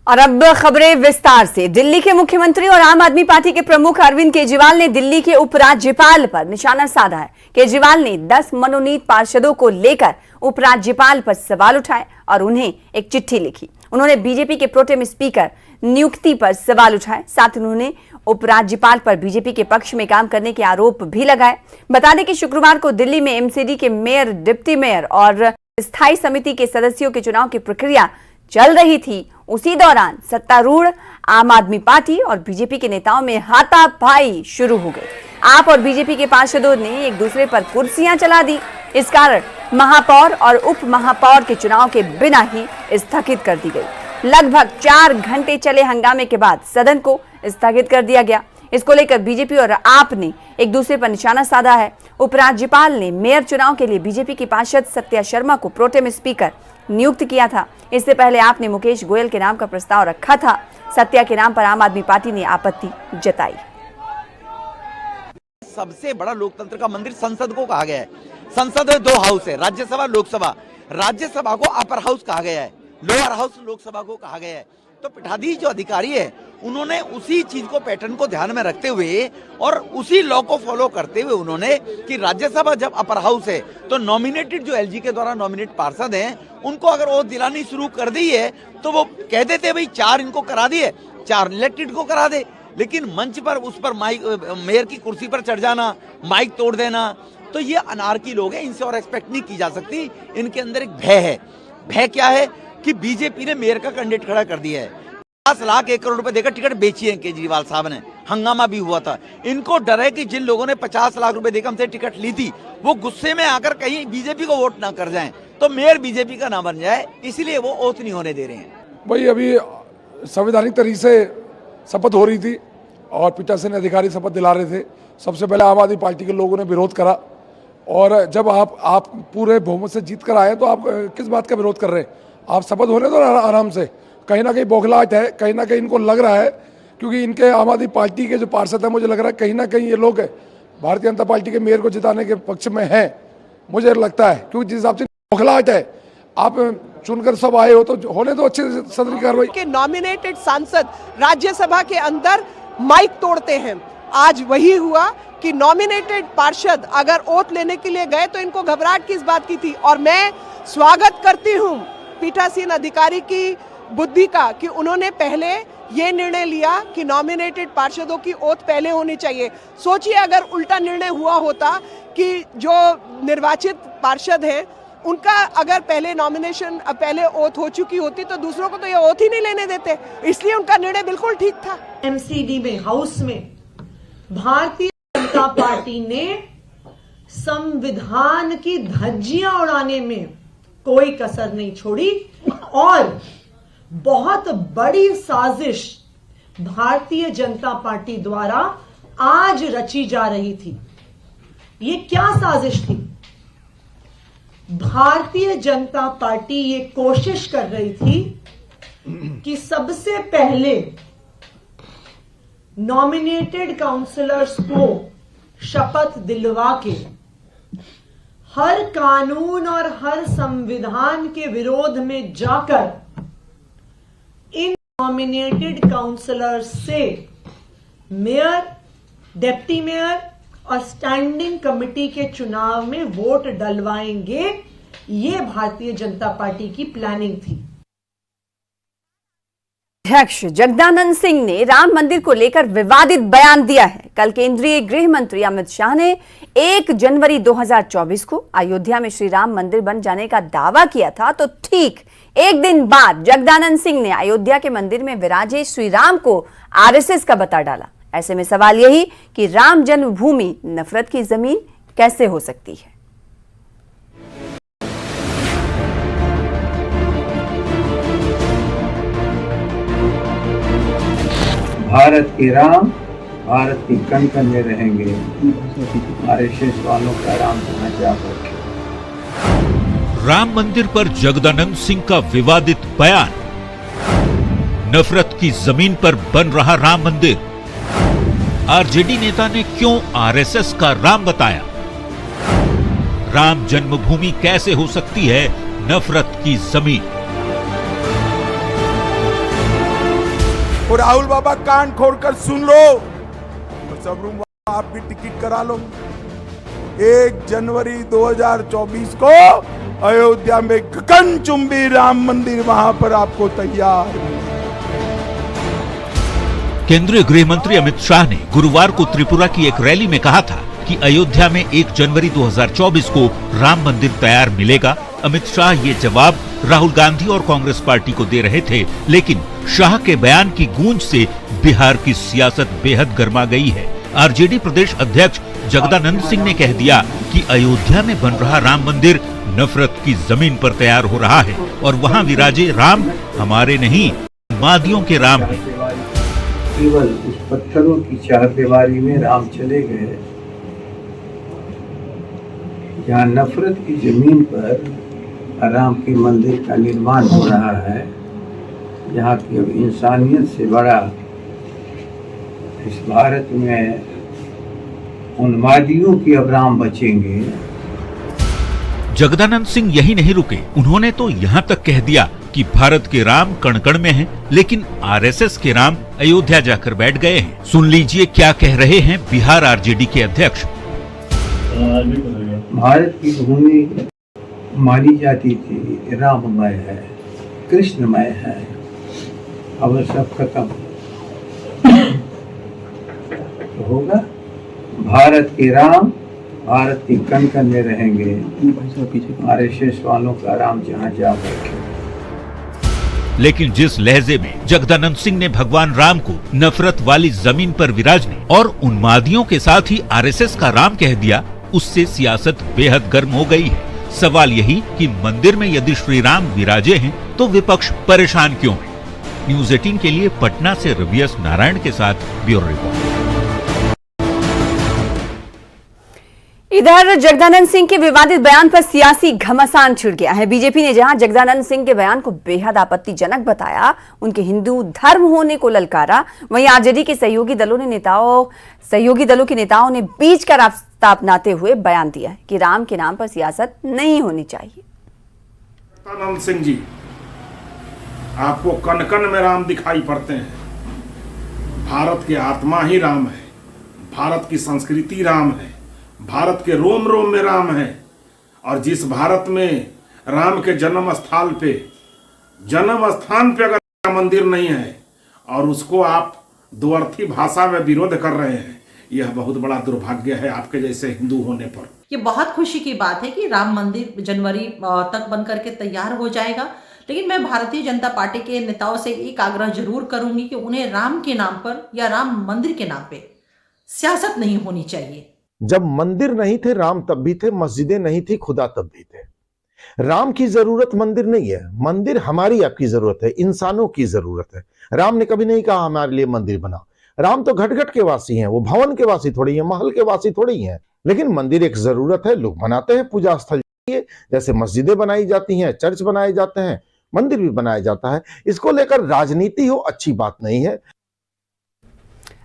और अब खबरें विस्तार से। दिल्ली के मुख्यमंत्री और आम आदमी पार्टी के प्रमुख अरविंद केजरीवाल ने दिल्ली के उपराज्यपाल पर निशाना साधा है। केजरीवाल ने 10 मनोनीत पार्षदों को लेकर उपराज्यपाल पर सवाल उठाए और उन्हें एक चिट्ठी लिखी। उन्होंने बीजेपी के प्रोटेम स्पीकर नियुक्ति पर सवाल उठाए। साथ ही उन्होंने उपराज्यपाल पर बीजेपी के पक्ष में काम करने के आरोप भी लगाए। बता दें कि शुक्रवार को दिल्ली में एमसीडी के मेयर, डिप्टी मेयर और स्थायी समिति के सदस्यों के चुनाव की प्रक्रिया चल रही थी। उसी दौरान सत्तारूढ़ आम आदमी पार्टी और बीजेपी के नेताओं में हाथापाई शुरू हो गई। आप और बीजेपी के पार्षदों ने एक दूसरे पर कुर्सियां चला दी। इस कारण महापौर और उप महापौर के चुनाव के बिना ही स्थगित कर दी गई। लगभग 4 घंटे चले हंगामे के बाद सदन को स्थगित कर दिया गया। इसको लेकर बीजेपी और आप ने एक दूसरे पर निशाना साधा है। उपराज्यपाल ने मेयर चुनाव के लिए बीजेपी की पार्षद सत्या शर्मा को प्रोटेम स्पीकर नियुक्त किया था। इससे पहले आपने मुकेश गोयल के नाम का प्रस्ताव रखा था। सत्या के नाम पर आम आदमी पार्टी ने आपत्ति जताई। सबसे बड़ा लोकतंत्र का मंदिर संसद को कहा गया है। संसद में 2 हाउस है, राज्यसभा, लोकसभा। राज्यसभा को अपर हाउस कहा गया है, लोअर हाउस लोकसभा को कहा गया है। तो पीठाधीश जो अधिकारी है उन्होंने उसी चीज को, पैटर्न को ध्यान में रखते हुए और उसी लॉ को फॉलो करते हुए उन्होंने कि राज्यसभा जब अपर हाउस है तो नॉमिनेटेड जो एलजी के द्वारा नॉमिनेट पार्षद हैं उनको अगर वो दिलानी शुरू कर दी है तो वो कह देते भाई 4 इनको करा दिए, 4 इलेक्टेड को करा दे। लेकिन मंच पर उस पर माइक, मेयर की कुर्सी पर चढ़ जाना, माइक तोड़ देना, तो ये अनारकी लोग हैं। इनसे और एक्सपेक्ट नहीं की जा सकती। इनके अंदर एक भय है। भय क्या है कि बीजेपी ने मेयर का कैंडिडेट खड़ा कर दिया है। 50 लाख 1 करोड़ रुपए देकर टिकट बेची है केजरीवाल साहब ने। हंगामा भी हुआ था। इनको डर है कि जिन लोगों ने 50 लाख रुपए देकर हमसे टिकट ली थी वो गुस्से में आकर कहीं बीजेपी को वोट ना कर जाएं, तो मेयर बीजेपी का ना बन जाए, इसलिए वो ओथ नहीं होने दे रहे हैं। भाई अभी संवैधानिक तरीके से शपथ हो रही थी और पीठासीन अधिकारी शपथ दिला रहे थे। सबसे पहले आम आदमी पार्टी के लोगों ने विरोध करा और जब आप पूरे बहुमत से जीत कर आए तो आप किस बात का विरोध कर रहे हैं? आप शपथ होने दो आराम से। कहीं ना कहीं बौखलाहट है, कहीं ना कहीं इनको लग रहा है क्योंकि इनके आम आदमी पार्टी के जो पार्षद हैं, मुझे लग रहा है कहीं ना कहीं ये लोग भारतीय जनता पार्टी के मेयर को जिताने के पक्ष में हैं, मुझे लगता है। क्योंकि जिस हिसाब से बौखलाहट है, आप चुनकर सब आए हो तो होने दो अच्छे से सदन की कार्रवाई। के नॉमिनेटेड सांसद राज्यसभा के अंदर माइक तोड़ते हैं। आज वही हुआ कि नॉमिनेटेड पार्षद अगर ओथ लेने के लिए गए तो इनको घबराहट किस बात की थी। और मैं स्वागत करती हूँ पीठासीन अधिकारी की बुद्धि का कि उन्होंने पहले ये निर्णय लिया कि नॉमिनेटेड पार्षदों की ओथ पहले होनी चाहिए। सोचिए अगर उल्टा निर्णय हुआ होता कि जो निर्वाचित पार्षद हैं उनका अगर पहले नॉमिनेशन, पहले ओथ हो चुकी होती तो दूसरों को तो ये ओथ ही नहीं लेने देते। इसलिए उनका निर्णय बिल्कुल ठीक था। एमसीडी में, हाउस में भारतीय जनता पार्टी ने संविधान की धज्जियां उड़ाने में कोई कसर नहीं छोड़ी और बहुत बड़ी साजिश भारतीय जनता पार्टी द्वारा आज रची जा रही थी। ये क्या साजिश थी? भारतीय जनता पार्टी ये कोशिश कर रही थी कि सबसे पहले नॉमिनेटेड काउंसलर्स को शपथ दिलवा के हर कानून और हर संविधान के विरोध में जाकर इन नॉमिनेटेड काउंसलर से मेयर, डिप्टी मेयर और स्टैंडिंग कमेटी के चुनाव में वोट डलवाएंगे। ये भारतीय जनता पार्टी की प्लानिंग थी। अध्यक्ष जगदानंद सिंह ने राम मंदिर को लेकर विवादित बयान दिया है। कल केंद्रीय गृह मंत्री अमित शाह ने 1 जनवरी 2024 को अयोध्या में श्री राम मंदिर बन जाने का दावा किया था, तो ठीक एक दिन बाद जगदानंद सिंह ने अयोध्या के मंदिर में विराजे श्री राम को आरएसएस का बता डाला। ऐसे में सवाल यही कि राम जन्मभूमि नफरत की जमीन कैसे हो सकती है? भारत के राम भारत की कण कण में रहेंगे। आरएसएस वालों का राम होना चाहिए। राम मंदिर पर जगदानंद सिंह का विवादित बयान। नफरत की जमीन पर बन रहा राम मंदिर। आरजेडी नेता ने क्यों आरएसएस का राम बताया? राम जन्मभूमि कैसे हो सकती है नफरत की जमीन? और राहुल बाबा कान खोलकर सुन लो और सब रूम आप भी टिकट करा लो। 1 जनवरी 2024 को अयोध्या में गगनचुंबी राम मंदिर वहां पर आपको तैयार। केंद्रीय गृह मंत्री अमित शाह ने गुरुवार को त्रिपुरा की एक रैली में कहा था कि अयोध्या में 1 जनवरी 2024 को राम मंदिर तैयार मिलेगा। अमित शाह ये जवाब राहुल गांधी और कांग्रेस पार्टी को दे रहे थे, लेकिन शाह के बयान की गूंज से बिहार की सियासत बेहद गर्मा गई है। आरजेडी प्रदेश अध्यक्ष जगदानंद सिंह ने कह दिया कि अयोध्या में बन रहा राम मंदिर नफरत की जमीन पर तैयार हो रहा है और वहाँ विराजे राम हमारे नहीं, मादियों के राम हैं। केवल उस पत्थरों की चारदीवारी में राम चले गए जहाँ नफरत की जमीन पर राम के मंदिर का निर्माण हो रहा है, जहाँ की अब इंसानियत से बड़ा इस भारत में उन्मादियों की अब राम बचेंगे। जगदानंद सिंह यही नहीं रुके, उन्होंने तो यहाँ तक कह दिया कि भारत के राम कण कण में हैं, लेकिन आरएसएस के राम अयोध्या जाकर बैठ गए हैं। सुन लीजिए क्या कह रहे हैं बिहार आरजेडी के अध्यक्ष। भारत की भूमि मानी जाती थी राममय है, कृष्णमय है, अब सब खत्म तो होगा। भारत के राम भारत की कण कण में रहेंगे, आरएसएस वालों का राम जहाँ जा बैठे। लेकिन जिस लहजे में जगदानंद सिंह ने भगवान राम को नफरत वाली जमीन पर विराजने और उन्मादियों के साथ ही आरएसएस का राम कह दिया, उससे सियासत बेहद गर्म हो गई है। सवाल यही कि मंदिर में यदि श्री राम विराजे हैं तो विपक्ष परेशान क्यों है? न्यूज़ 18 के लिए पटना से रवियस नारायण के साथ ब्यूरो रिपोर्ट। इधर जगदानंद सिंह के विवादित बयान पर सियासी घमासान छिड़ गया है। बीजेपी ने जहां जगदानंद सिंह के बयान को बेहद आपत्तिजनक बताया, उनके हिंदू धर्म होने को ललकारा, वहीं आरजेडी के सहयोगी दलों के नेताओं ने बीच का रास्ता अपनाते हुए बयान दिया है कि राम के नाम पर सियासत नहीं होनी चाहिए। जगदानंद सिंह जी, आपको कण कण में राम दिखाई पड़ते हैं। भारत की आत्मा ही राम है, भारत की संस्कृति राम है, भारत के रोम रोम में राम है। और जिस भारत में राम के जन्म स्थान पे अगर मंदिर नहीं है और उसको आप दो अर्थी भाषा में विरोध कर रहे हैं, यह बहुत बड़ा दुर्भाग्य है आपके जैसे हिंदू होने पर। ये बहुत खुशी की बात है कि राम मंदिर जनवरी तक बन करके तैयार हो जाएगा, लेकिन मैं भारतीय जनता पार्टी के नेताओं से एक आग्रह जरूर करूंगी कि उन्हें राम के नाम पर या राम मंदिर के नाम पे सियासत नहीं होनी चाहिए। जब मंदिर नहीं थे राम तब भी थे, मस्जिदें नहीं थी खुदा तब भी थे। राम की जरूरत मंदिर नहीं है, मंदिर हमारी आपकी जरूरत है, इंसानों की जरूरत है। राम ने कभी नहीं कहा हमारे लिए मंदिर बना। राम तो घट घट के वासी हैं, वो भवन के वासी थोड़ी है, महल के वासी थोड़ी हैं। लेकिन मंदिर एक जरूरत है, लोग बनाते हैं पूजा स्थल, जैसे मस्जिदें बनाई जाती हैं, चर्च बनाए जाते हैं, मंदिर भी बनाया जाता है। इसको लेकर राजनीति हो अच्छी बात नहीं है।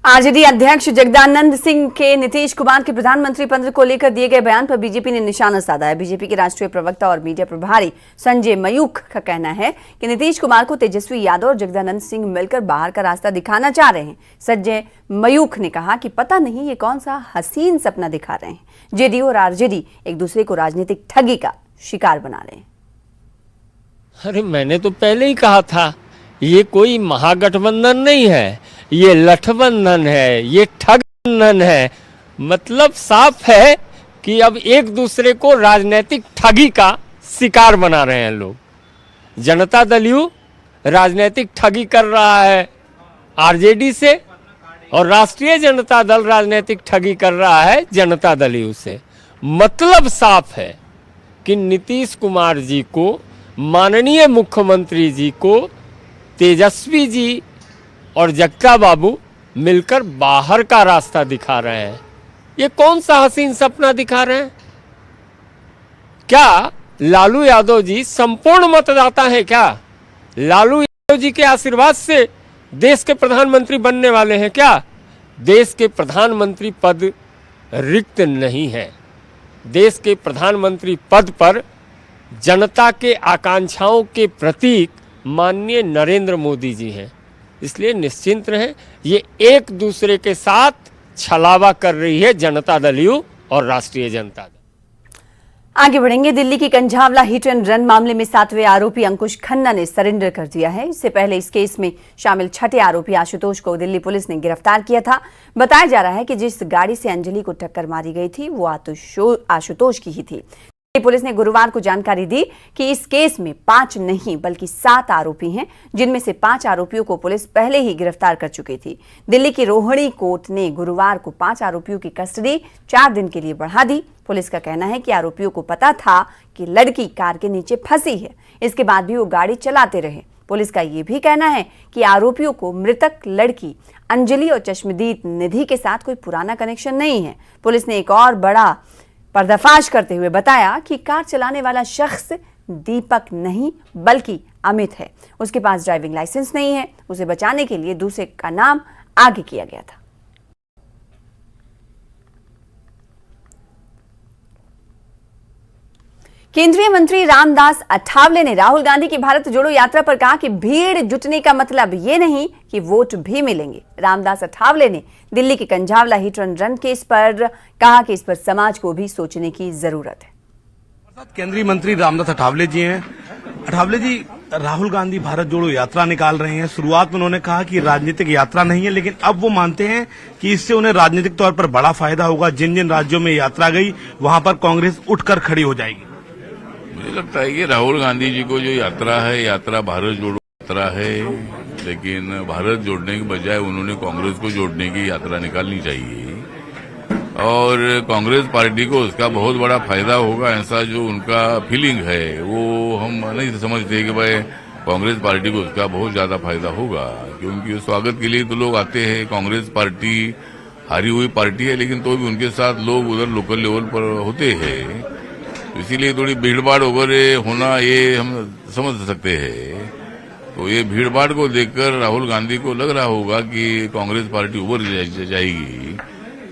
आरजेडी अध्यक्ष जगदानंद सिंह के नीतीश कुमार के प्रधानमंत्री पद को लेकर दिए गए बयान पर बीजेपी ने निशाना साधा है। बीजेपी के राष्ट्रीय प्रवक्ता और मीडिया प्रभारी संजय मयूख का कहना है कि नीतीश कुमार को तेजस्वी यादव और जगदानंद सिंह मिलकर बाहर का रास्ता दिखाना चाह रहे हैं। संजय मयूख ने कहा कि पता नहीं ये कौन सा हसीन सपना दिखा रहे हैं। जेडीयू और आरजेडी एक दूसरे को राजनीतिक ठगी का शिकार बना रहे हैं। अरे मैंने तो पहले ही कहा था, ये कोई महागठबंधन नहीं है, ये लठबंधन है, ये ठगबंधन है। मतलब साफ है कि अब एक दूसरे को राजनीतिक ठगी का शिकार बना रहे हैं लोग। जनता दल यू राजनीतिक ठगी कर रहा है आरजेडी से और राष्ट्रीय जनता दल राजनीतिक ठगी कर रहा है जनता दल यू से। मतलब साफ है कि नीतीश कुमार जी को, माननीय मुख्यमंत्री जी को तेजस्वी जी और जगता बाबू मिलकर बाहर का रास्ता दिखा रहे हैं। ये कौन सा हसीन सपना दिखा रहे हैं? क्या लालू यादव जी संपूर्ण मतदाता हैं? क्या लालू यादव जी के आशीर्वाद से देश के प्रधानमंत्री बनने वाले हैं? क्या देश के प्रधानमंत्री पद रिक्त नहीं है। देश के प्रधानमंत्री पद पर जनता के आकांक्षाओं के प्रतीक माननीय नरेंद्र मोदी जी हैं। इसलिए निश्चिंत रहें, ये एक दूसरे के साथ छलावा कर रही है जनता दल यू और राष्ट्रीय जनता दल। आगे बढ़ेंगे। दिल्ली की कंझावला हिट एंड रन मामले में 7वें आरोपी अंकुश खन्ना ने सरेंडर कर दिया है। इससे पहले इस केस में शामिल 6ठे आरोपी आशुतोष को दिल्ली पुलिस ने गिरफ्तार किया था। बताया जा रहा है कि जिस गाड़ी से अंजलि को टक्कर मारी गई थी वो आशुतोष की ही थी। पुलिस ने गुरुवार को जानकारी दी कि इस केस में 5 नहीं बल्कि 7 आरोपी हैं, जिनमें से 5 आरोपियों को पुलिस पहले ही गिरफ्तार कर चुकी थी। दिल्ली की रोहिणी कोर्ट ने गुरुवार को 5 आरोपियों की कस्टडी 4 दिन के लिए बढ़ा दी। पुलिस का कहना है कि आरोपियों को पता था कि लड़की कार के नीचे फंसी है, इसके बाद भी वो गाड़ी चलाते रहे। पुलिस का ये भी कहना है कि आरोपियों को मृतक लड़की अंजलि और चश्मदीद निधि के साथ कोई पुराना कनेक्शन नहीं है। पुलिस ने एक और बड़ा पर्दाफाश करते हुए बताया कि कार चलाने वाला शख्स दीपक नहीं बल्कि अमित है। उसके पास ड्राइविंग लाइसेंस नहीं है। उसे बचाने के लिए दूसरे का नाम आगे किया गया था। केंद्रीय मंत्री रामदास अठावले ने राहुल गांधी की भारत जोड़ो यात्रा पर कहा कि भीड़ जुटने का मतलब ये नहीं कि वोट भी मिलेंगे। रामदास अठावले ने दिल्ली के Kanjhawala hit and run case पर कहा कि इस पर समाज को भी सोचने की जरूरत है। केंद्रीय मंत्री रामदास अठावले जी हैं। अठावले जी, राहुल गांधी भारत जोड़ो यात्रा निकाल रहे हैं। शुरुआत में उन्होंने कहा कि राजनीतिक यात्रा नहीं है, लेकिन अब वो मानते हैं कि इससे उन्हें राजनीतिक तौर पर बड़ा फायदा होगा। जिन जिन राज्यों में यात्रा गई वहां पर कांग्रेस उठकर खड़ी हो जाएगी। मुझे लगता है कि राहुल गांधी जी को जो यात्रा है, यात्रा भारत जोड़ो यात्रा है, लेकिन भारत जोड़ने के बजाय उन्होंने कांग्रेस को जोड़ने की यात्रा निकालनी चाहिए और कांग्रेस पार्टी को उसका बहुत बड़ा फायदा होगा। ऐसा जो उनका फीलिंग है वो हम नहीं समझते कि भाई कांग्रेस पार्टी को उसका बहुत ज्यादा फायदा होगा, क्योंकि स्वागत के लिए तो लोग आते हैं। कांग्रेस पार्टी हारी हुई पार्टी है, लेकिन तो भी उनके साथ लोग उधर लोकल लेवल पर होते हैं, इसीलिए थोड़ी भीड़भाड़ वगैरह होना ये हम समझ सकते हैं। तो ये भीड़भाड़ को देखकर राहुल गांधी को लग रहा होगा कि कांग्रेस पार्टी उभर जाएगी,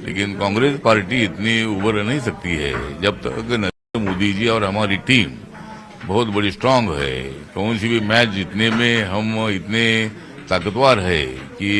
लेकिन कांग्रेस पार्टी इतनी उभर नहीं सकती है जब तक नरेंद्र मोदी जी और हमारी टीम बहुत बड़ी स्ट्रांग है। कौन सी भी मैच जीतने में हम इतने ताकतवर है कि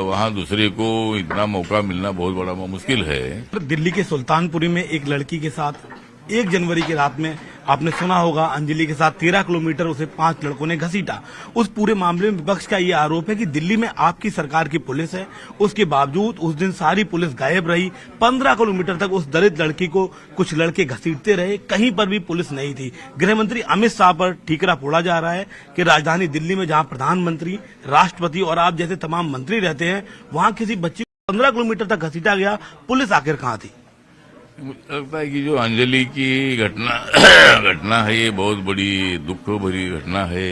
वहां दूसरे को इतना मौका मिलना बहुत बड़ा मुश्किल है। दिल्ली के सुल्तानपुरी में एक लड़की के साथ 1 जनवरी की रात में आपने सुना होगा अंजलि के साथ 13 किलोमीटर उसे 5 लड़कों ने घसीटा। उस पूरे मामले में विपक्ष का ये आरोप है कि दिल्ली में आपकी सरकार की पुलिस है, उसके बावजूद उस दिन सारी पुलिस गायब रही। 15 किलोमीटर तक उस दलित लड़की को कुछ लड़के घसीटते रहे, कहीं पर भी पुलिस नहीं थी। गृह मंत्री अमित शाह पर ठीकरा फोड़ा जा रहा है कि राजधानी दिल्ली में जहां प्रधानमंत्री, राष्ट्रपति और आप जैसे तमाम मंत्री रहते हैं, वहां किसी बच्ची को 15 किलोमीटर तक घसीटा गया। पुलिस आखिर कहां थी? मुझे लगता है कि जो अंजलि की घटना है ये बहुत बड़ी दुख भरी घटना है।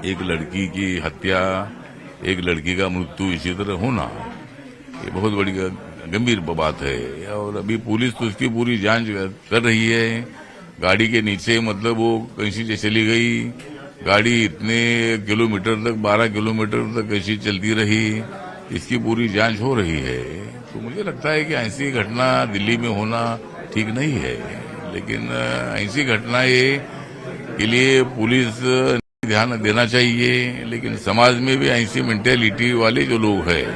एक लड़की की हत्या, एक लड़की का मृत्यु इसी तरह होना, ये बहुत बड़ी गंभीर बात है। और अभी पुलिस तो उसकी पूरी जांच कर रही है। गाड़ी के नीचे मतलब वो कैसी चली गई, गाड़ी इतने किलोमीटर तक 12 किलोमीटर तक कैसी चलती रही, इसकी पूरी जांच हो रही है। तो मुझे लगता है कि ऐसी घटना दिल्ली में होना ठीक नहीं है, लेकिन ऐसी घटनाएं के लिए पुलिस ध्यान देना चाहिए। लेकिन समाज में भी ऐसी मेंटेलिटी वाले जो लोग हैं,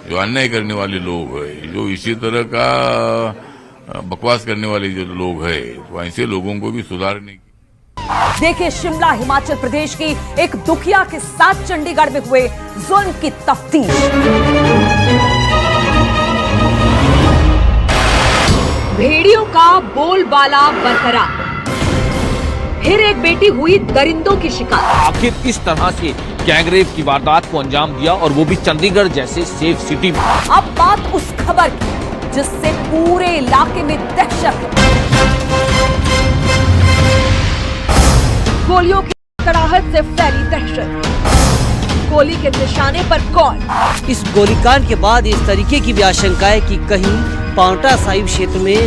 जो अन्याय करने वाले लोग हैं, जो इसी तरह का बकवास करने वाले जो लोग हैं, तो ऐसे लोगों को भी सुधारने की। देखिए शिमला हिमाचल प्रदेश की एक दुखिया के साथ चंडीगढ़ में हुए जुल्म की तफ्तीश। भेड़ियों का बोलबाला बरकरार, फिर एक बेटी हुई दरिंदों की शिकार। आखिर किस तरह से गैंगरेप की वारदात को अंजाम दिया और वो भी चंडीगढ़ जैसे सेफ सिटी में। अब बात उस खबर की जिससे पूरे इलाके में दहशत है। गोलियों की कड़ाहट से फैली दहशत। गोली के निशाने पर कौन? इस गोलीकांड के बाद इस तरीके की भी आशंका है कि कहीं पांवटा साहिब क्षेत्र में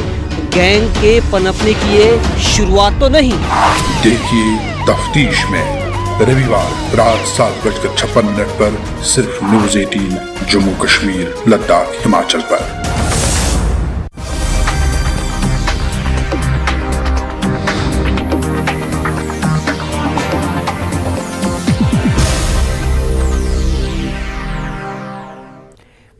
गैंग के पनपने की ये शुरुआत तो नहीं। देखिए तफ्तीश में रविवार रात 7:56 पर सिर्फ न्यूज़ 18 जम्मू कश्मीर लद्दाख हिमाचल पर।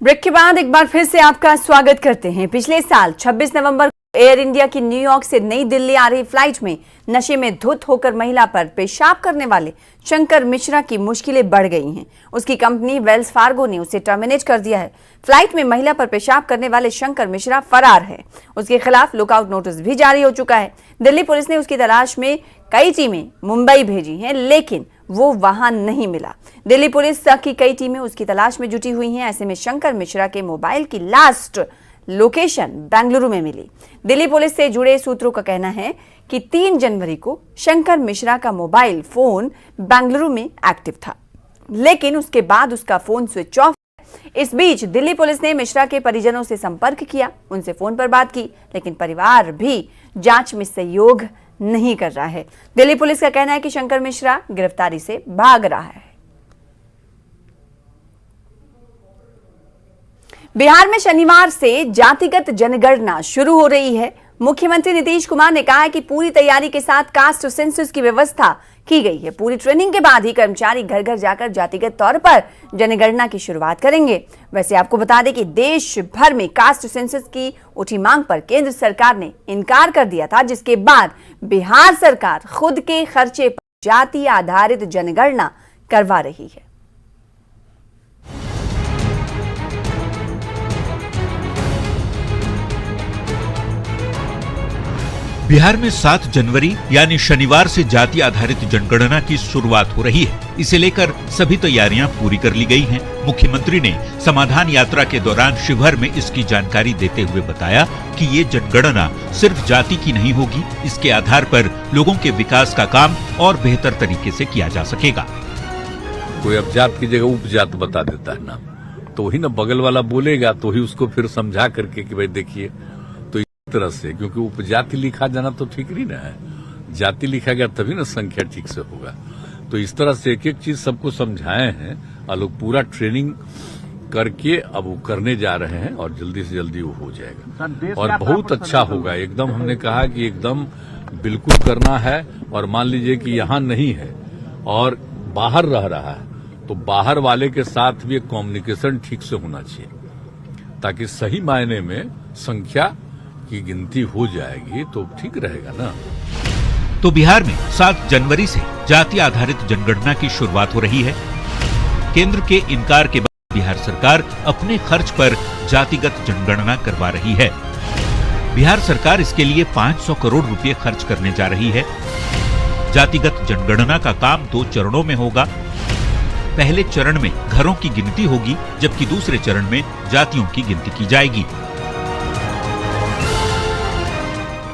ब्रेक के बाद एक बार फिर से आपका स्वागत करते हैं। पिछले साल 26 नवंबर को एयर इंडिया की न्यूयॉर्क से नई दिल्ली आ रही फ्लाइट में नशे में धुत होकर महिला पर पेशाब करने वाले शंकर मिश्रा की मुश्किलें बढ़ गई हैं। उसकी कंपनी वेल्स फार्गो ने उसे टर्मिनेट कर दिया है। फ्लाइट में महिला पर पेशाब करने वाले शंकर मिश्रा फरार है। उसके खिलाफ लुकआउट नोटिस भी जारी हो चुका है। दिल्ली पुलिस ने उसकी तलाश में कई टीमें मुंबई भेजी हैं, लेकिन वो वहां नहीं मिला। दिल्ली पुलिस की कई टीमें उसकी तलाश में जुटी हुई हैं। ऐसे में शंकर मिश्रा के मोबाइल की लास्ट लोकेशन बेंगलुरु में मिली। दिल्ली पुलिस से जुड़े सूत्रों का कहना है कि 3 जनवरी को शंकर मिश्रा का मोबाइल फोन बेंगलुरु में एक्टिव था, लेकिन उसके बाद उसका फोन स्विच ऑफ। इस बीच दिल्ली पुलिस ने मिश्रा के परिजनों से संपर्क किया, उनसे फोन पर बात की, लेकिन परिवार भी जांच में सहयोग नहीं कर रहा है। दिल्ली पुलिस का कहना है कि शंकर मिश्रा गिरफ्तारी से भाग रहा है। बिहार में शनिवार से जातिगत जनगणना शुरू हो रही है। मुख्यमंत्री नीतीश कुमार ने कहा है कि पूरी तैयारी के साथ कास्ट सेंसस की व्यवस्था की गई है। पूरी ट्रेनिंग के बाद ही कर्मचारी घर घर जाकर जातिगत तौर पर जनगणना की शुरुआत करेंगे। वैसे आपको बता दें कि देश भर में कास्ट सेंसस की उठी मांग पर केंद्र सरकार ने इनकार कर दिया था, जिसके बाद बिहार सरकार खुद के खर्चे पर जाति आधारित जनगणना करवा रही है। बिहार में 7 जनवरी यानी शनिवार से जाति आधारित जनगणना की शुरुआत हो रही है। इसे लेकर सभी तैयारियां पूरी कर ली गई हैं। मुख्यमंत्री ने समाधान यात्रा के दौरान शिवहर में इसकी जानकारी देते हुए बताया कि ये जनगणना सिर्फ जाति की नहीं होगी, इसके आधार पर लोगों के विकास का काम और बेहतर तरीके से किया जा सकेगा। कोई अब जात की जगह उपजात बता देता है ना, तो वही ना बगल वाला बोलेगा तो ही उसको फिर समझा करके कि भाई देखिए तरह से, क्योंकि उपजाति लिखा जाना तो ठीक नहीं ना है, जाति लिखा गया तभी ना संख्या ठीक से होगा। तो इस तरह से एक एक चीज सबको समझाए हैं और लोग पूरा ट्रेनिंग करके अब वो करने जा रहे हैं और जल्दी से जल्दी वो हो जाएगा और बहुत अच्छा होगा। एकदम हमने कहा कि एकदम बिल्कुल करना है। और मान लीजिए कि यहाँ नहीं है और बाहर रह रहा है तो बाहर वाले के साथ भी एक कम्युनिकेशन ठीक से होना चाहिए, ताकि सही मायने में संख्या की गिनती हो जाएगी तो ठीक रहेगा ना। तो बिहार में 7 जनवरी से जाति आधारित जनगणना की शुरुआत हो रही है। केंद्र के इनकार के बाद बिहार सरकार अपने खर्च पर जातिगत जनगणना करवा रही है। बिहार सरकार इसके लिए 500 करोड़ रुपए खर्च करने जा रही है। जातिगत जनगणना का काम 2 चरणों में होगा। पहले चरण में घरों की गिनती होगी, जबकि दूसरे चरण में जातियों की गिनती की जाएगी।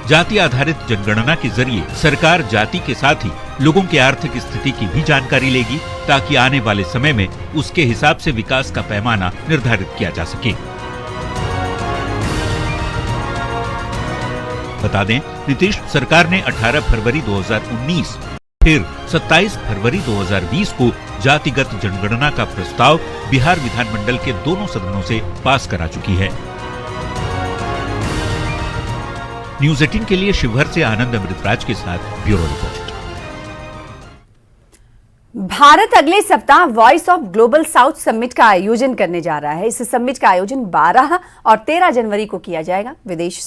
जाति आधारित जनगणना के जरिए सरकार जाति के साथ ही लोगों के आर्थिक स्थिति की भी जानकारी लेगी, ताकि आने वाले समय में उसके हिसाब से विकास का पैमाना निर्धारित किया जा सके। बता दें, नीतीश सरकार ने 18 फरवरी 2019 फिर 27 फरवरी 2020 को जातिगत जनगणना का प्रस्ताव बिहार विधानमंडल के दोनों सदनों से पास करा चुकी है। न्यूज 18 के लिए शिवहर से आनंद अमृतराज के साथ ब्यूरो रिपोर्ट। भारत अगले सप्ताह voice of global south summit का आयोजन करने जा रहा है। इस समिट का आयोजन 12 और 13 जनवरी को किया जाएगा। विदेश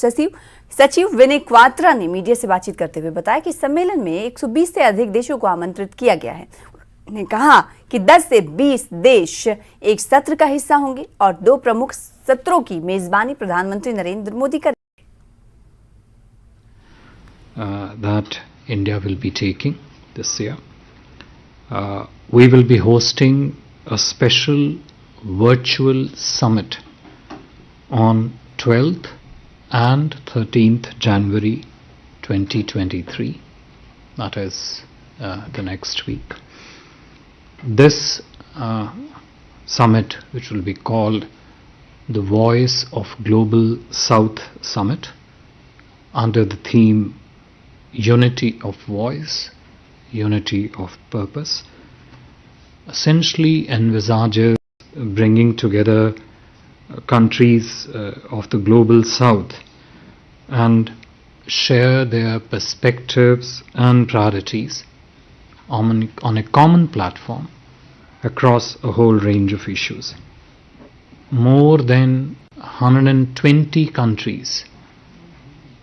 सचिव विनय क्वात्रा ने मीडिया से बातचीत करते हुए बताया कि सम्मेलन में 120 से अधिक देशों को आमंत्रित किया गया है। उन्होंने कहा कि 10 से 20 देश एक सत्र का हिस्सा होंगे और 2 प्रमुख सत्रों की मेजबानी प्रधानमंत्री नरेंद्र मोदी करेंगे। That India will be taking this year. We will be hosting a special virtual summit on 12th and 13th January 2023. That is the next week. This summit, which will be called the Voice of Global South Summit, under the theme Unity of Voice, Unity of Purpose, essentially envisages bringing together countries of the global south and share their perspectives and priorities on a common platform across a whole range of issues. more than 120 countries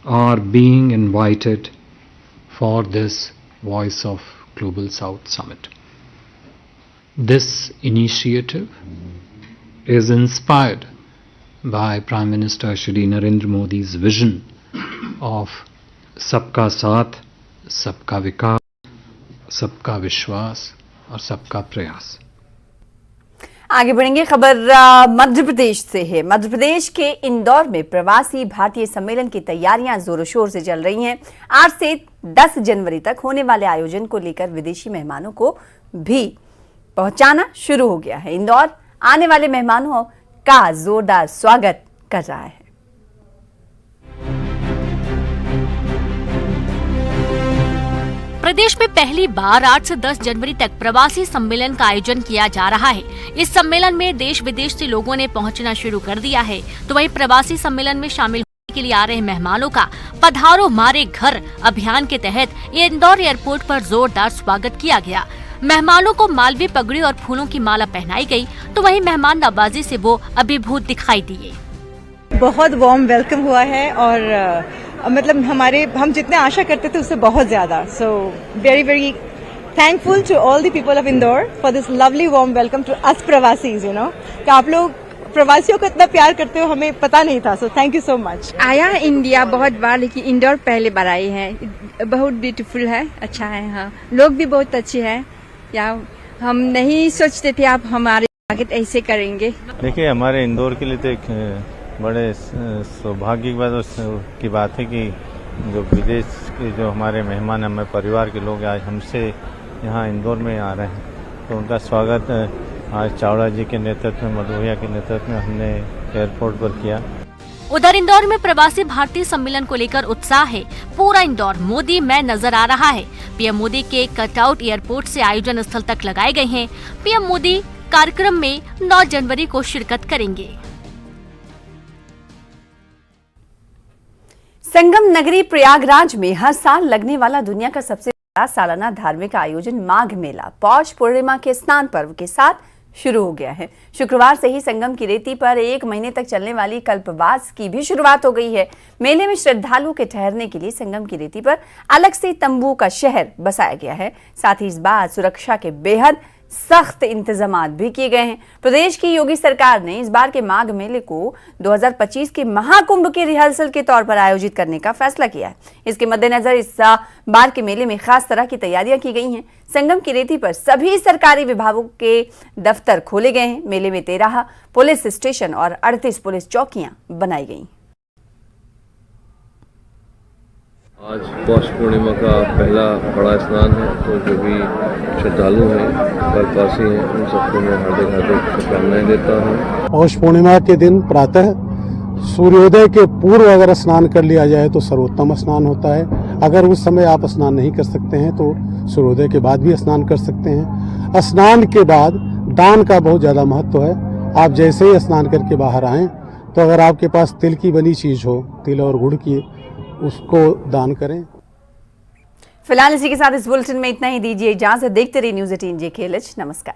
are being invited for this Voice of Global South Summit. This initiative is inspired by Prime Minister Shri Narendra Modi's vision of Sabka Saath, Sabka Vikas, Sabka Vishwas और सबका प्रयास। आगे बढ़ेंगे, खबर मध्य प्रदेश से है। मध्य प्रदेश के इंदौर में प्रवासी भारतीय सम्मेलन की तैयारियां जोरों शोर से चल रही हैं। 8 से 10 जनवरी तक होने वाले आयोजन को लेकर विदेशी मेहमानों को भी पहुंचाना शुरू हो गया है। इंदौर आने वाले मेहमानों का जोरदार स्वागत कर रहा है। प्रदेश में पहली बार 8 से 10 जनवरी तक प्रवासी सम्मेलन का आयोजन किया जा रहा है। इस सम्मेलन में देश विदेश से लोगों ने पहुंचना शुरू कर दिया है, तो वहीं प्रवासी सम्मेलन में शामिल होने के लिए आ रहे मेहमानों का पधारो मारे घर अभियान के तहत इंदौर एयरपोर्ट पर जोरदार स्वागत किया गया। मेहमानों को मालवी पगड़ी और फूलों की माला पहनाई गई, तो वहीं मेहमान नवाजी से वो अभिभूत दिखाई दिए। बहुत वार्म वेलकम हुआ है और मतलब हम जितने आशा करते थे उससे बहुत ज्यादा। So very very thankful to all the people of Indore for this lovely warm welcome to us प्रवासीज, कि आप लोग प्रवासियों को इतना प्यार करते हो हमें पता नहीं था। So thank you so much. आया इंडिया बहुत बार, लेकिन इंदौर पहले बार आई है। बहुत ब्यूटीफुल है, अच्छा है। हाँ, लोग भी बहुत अच्छे हैं। या हम नहीं सोचते थे आप हमारे स्वागत ऐसे करेंगे। देखिए, हमारे इंदौर के लिए तो एक बड़े सौभाग्य की बात है कि जो विदेश के जो हमारे मेहमान, हमारे परिवार के लोग आज हमसे यहाँ इंदौर में आ रहे हैं, तो उनका स्वागत आज चावड़ा जी के नेतृत्व में, मधु भैया के नेतृत्व में हमने एयरपोर्ट पर किया। उधर इंदौर में प्रवासी भारतीय सम्मेलन को लेकर उत्साह है। पूरा इंदौर मोदी में नजर आ रहा है। पीएम मोदी के कटआउट एयरपोर्ट से आयोजन स्थल तक लगाए गए हैं। पीएम मोदी कार्यक्रम में 9 जनवरी को शिरकत करेंगे। संगम नगरी प्रयागराज में हर साल लगने वाला दुनिया का सबसे बड़ा सालाना धार्मिक आयोजन माघ मेला पौष पूर्णिमा के स्नान पर्व के साथ शुरू हो गया है। शुक्रवार से ही संगम की रेती पर 1 महीने तक चलने वाली कल्पवास की भी शुरुआत हो गई है। मेले में श्रद्धालुओं के ठहरने के लिए संगम की रेती पर अलग से तंबू का शहर बसाया गया है। साथ ही इस बार सुरक्षा के बेहद सख्त इंतजामात भी किए गए हैं। प्रदेश की योगी सरकार ने इस बार के माघ मेले को 2025 के महाकुंभ के रिहर्सल के तौर पर आयोजित करने का फैसला किया है। इसके मद्देनजर इस बार के मेले में खास तरह की तैयारियां की गई हैं। संगम की रेती पर सभी सरकारी विभागों के दफ्तर खोले गए हैं। मेले में 13 पुलिस स्टेशन और 38 पुलिस चौकियां बनाई गई। आज पौष पूर्णिमा का पहला बड़ा स्नान है, तो जो भी श्रद्धालु हैं, कल्पवासी हैं, उन सबको मैं हार्दिक शुभकामनाएं देता हूँ। पौष पूर्णिमा के दिन प्रातः सूर्योदय के पूर्व अगर स्नान कर लिया जाए तो सर्वोत्तम स्नान होता है। अगर उस समय आप स्नान नहीं कर सकते हैं तो सूर्योदय के बाद भी स्नान कर सकते हैं। स्नान के बाद दान का बहुत ज़्यादा महत्व है। आप जैसे ही स्नान करके बाहर आएँ तो अगर आपके पास तिल की बनी चीज़ हो, तिल और गुड़ की, उसको दान करें। फिलहाल इसी के साथ इस बुलेटिन में इतना ही। दीजिए इजाजत। देखते रहिए न्यूज़ 18 JKLH। नमस्कार।